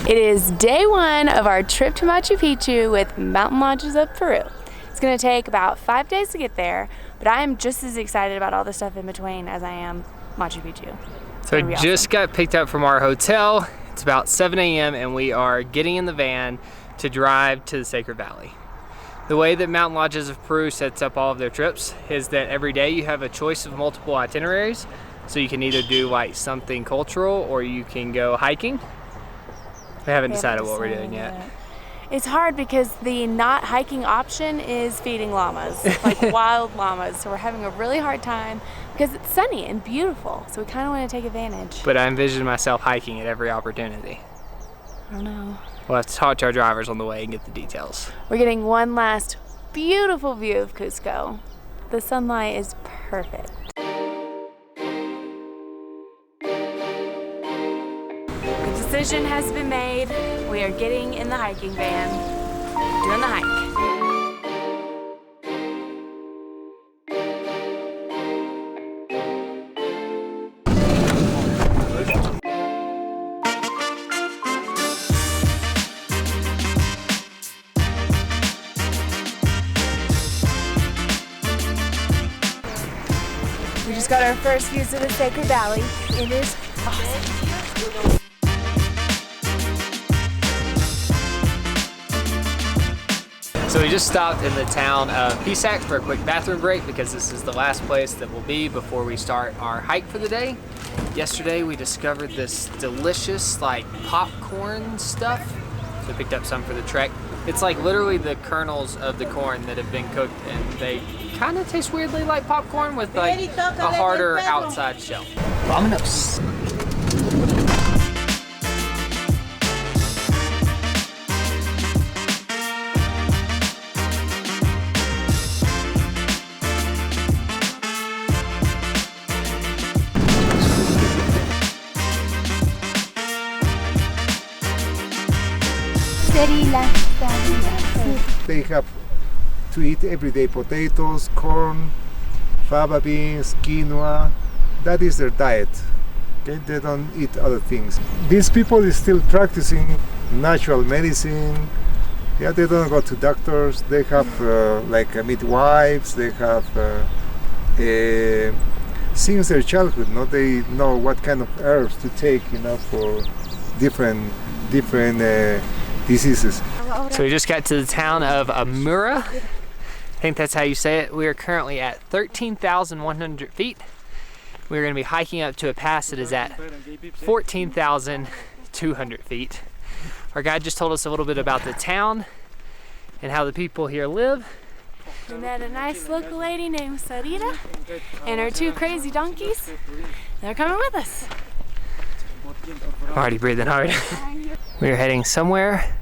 It is day one of our trip to Machu Picchu with Mountain Lodges of Peru. It's gonna take about 5 days to get there, but I am just as excited about all the stuff in between as I am Machu Picchu. So we just got picked up from our hotel. It's about 7 a.m. and we are getting in the van to drive to the Sacred Valley. The way that Mountain Lodges of Peru sets up all of their trips is that every day you have a choice of multiple itineraries. So you can either do like something cultural or you can go hiking. We haven't decided what we're doing yet. It's hard because the not hiking option is feeding llamas, like wild llamas. So we're having a really hard time because it's sunny and beautiful. So we kind of want to take advantage. But I envision myself hiking at every opportunity. I don't know. We'll have to talk to our drivers on the way and get the details. We're getting one last beautiful view of Cusco. The sunlight is perfect. The decision has been made. We are getting in the hiking van, doing the hike. We just got our first views of the Sacred Valley. It is awesome. So we just stopped in the town of Pisac for a quick bathroom break because this is the last place that we'll be before we start our hike for the day. Yesterday we discovered this delicious like popcorn stuff. So we picked up some for the trek. It's like literally the kernels of the corn that have been cooked and they kind of taste weirdly like popcorn with like a harder outside shell. Vámonos. They have to eat everyday potatoes, corn, fava beans, quinoa. That is their diet. Okay? They don't eat other things. These people is still practicing natural medicine. Yeah, they don't go to doctors. They have like midwives. They have since their childhood, no, they know what kind of herbs to take, you know, for different diseases. So we just got to the town of Amura. I think that's how you say it. We are currently at 13,100 feet. We're going to be hiking up to a pass that is at 14,200 feet. Our guide just told us a little bit about the town and how the people here live. We met a nice local lady named Sarita and her 2 crazy donkeys. They're coming with us. I'm already breathing hard. We are heading somewhere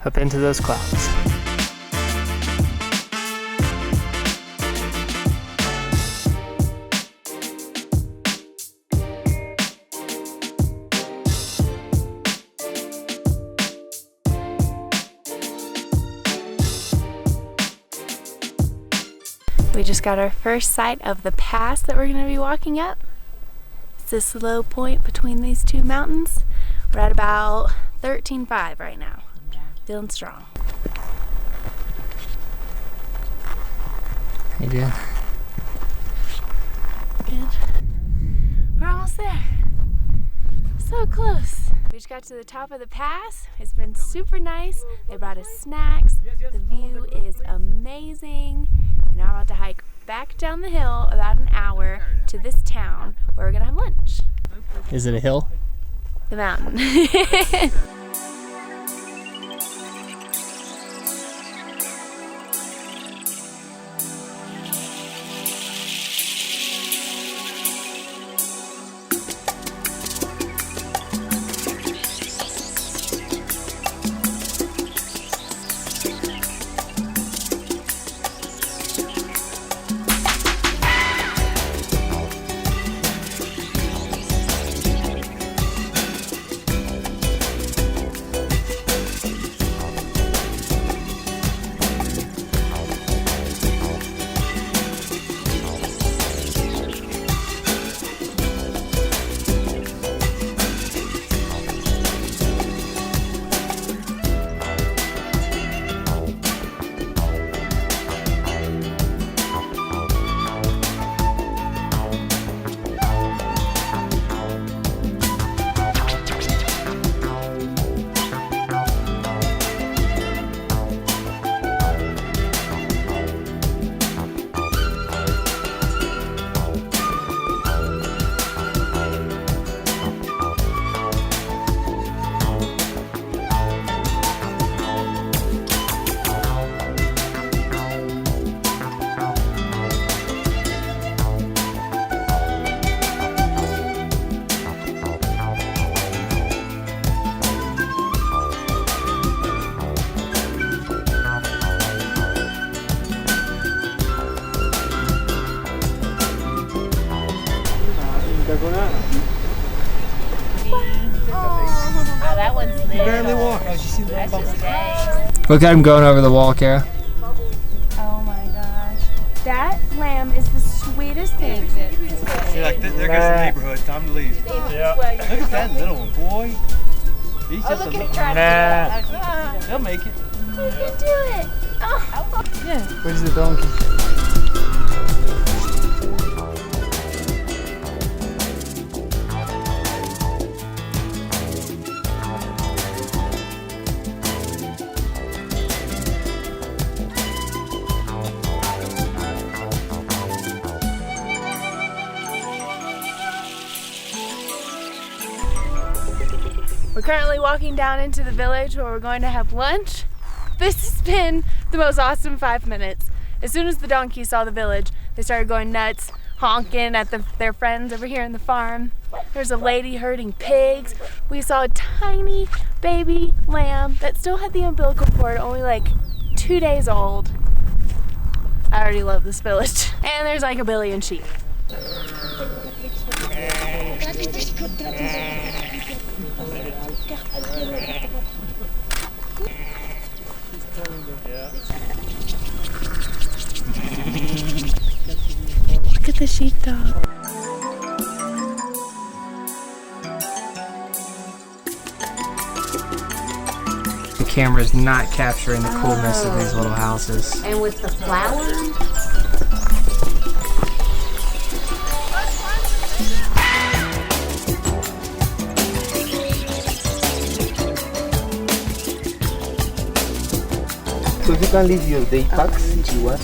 up into those clouds. We just got our first sight of the pass that we're going to be walking up. It's this low point between these 2 mountains. We're at about 13.5 right now. Feeling strong. How you doing? Good. We're almost there. So close. We just got to the top of the pass. It's been super nice. They brought us snacks. The view is amazing. And now we're about to hike back down the hill about an hour to this town where we're gonna have lunch. Is it a hill? The mountain. can barely walk. Look at him going over the wall, Kara. Oh my gosh. That lamb is the sweetest thing. See, like, there goes the neighborhood. Time to leave. Yeah. Look at that little one, boy. He's just a little. Nah. They'll make it. You can do it. Oh. Yeah. Where's the donkey? We're currently walking down into the village where we're going to have lunch. This has been the most awesome 5 minutes. As soon as the donkeys saw the village, they started going nuts, honking at their friends over here in the farm. There's a lady herding pigs. We saw a tiny baby lamb that still had the umbilical cord, only like 2 days old. I already love this village. And there's like a billion sheep. Look at the sheepdog. The camera's not capturing the coolness of these little houses. And with the flowers. So you can leave your day packs if you want.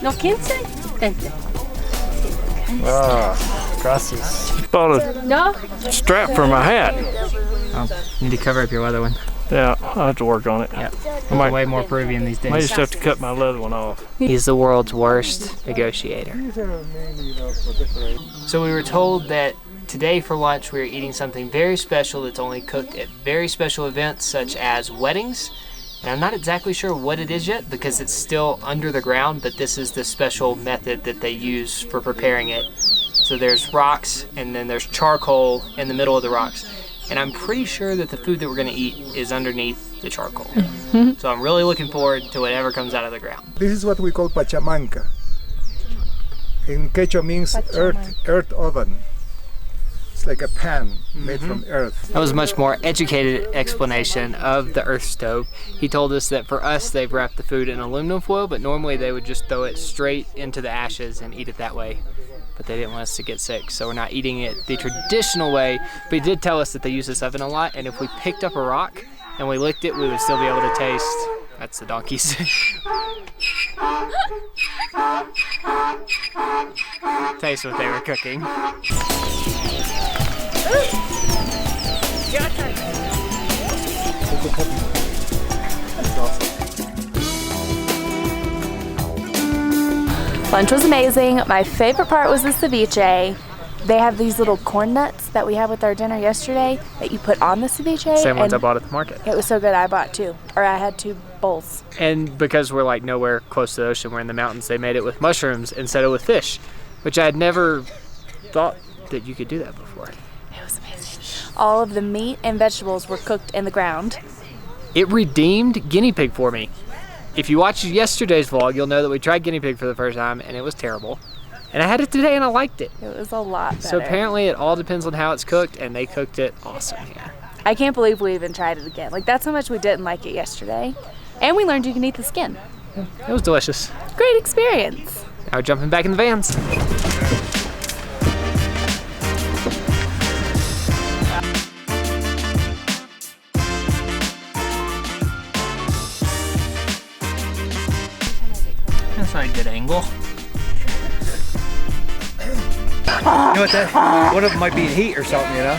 No, 15? 20. Ah, gracias. Bought a No? strap for my hat. Oh, need to cover up your leather one. Yeah, I'll have to work on it. Yeah, I might, way more Peruvian these might days. just have to cut my leather one off. He's the world's worst negotiator. These are mainly, for decoration. So we were told that today for lunch we are eating something very special that's only cooked at very special events such as weddings. And I'm not exactly sure what it is yet because it's still under the ground, but this is the special method that they use for preparing it. So there's rocks and then there's charcoal in the middle of the rocks. And I'm pretty sure that the food that we're gonna eat is underneath the charcoal. So I'm really looking forward to whatever comes out of the ground. This is what we call pachamanca. In Quechua means earth oven. It's like a pan made from earth. That was a much more educated explanation of the earth stove. He told us that for us, they've wrapped the food in aluminum foil, but normally they would just throw it straight into the ashes and eat it that way. But they didn't want us to get sick, so we're not eating it the traditional way. But he did tell us that they use this oven a lot, and if we picked up a rock and we licked it, we would still be able to taste. That's the donkeys. Taste what they were cooking. Lunch was amazing. My favorite part was the ceviche. They have these little corn nuts that we had with our dinner yesterday that you put on the ceviche. Same ones I and bought at the market. it was so good, I bought 2. Or I had 2 bowls. And because we're like nowhere close to the ocean, we're in the mountains, they made it with mushrooms instead of with fish, which I had never thought that you could do that before. It was amazing. All of the meat and vegetables were cooked in the ground. It redeemed guinea pig for me. If you watched yesterday's vlog, you'll know that we tried guinea pig for the first time and it was terrible. And I had it today and I liked it. It was a lot better. So apparently it all depends on how it's cooked, and they cooked it awesome here. I can't believe we even tried it again. Like, that's how much we didn't like it yesterday. And we learned you can eat the skin. It was delicious. Great experience. Now we're jumping back in the vans. That's not a good angle. You know what that? One of them might be in heat or something, you know?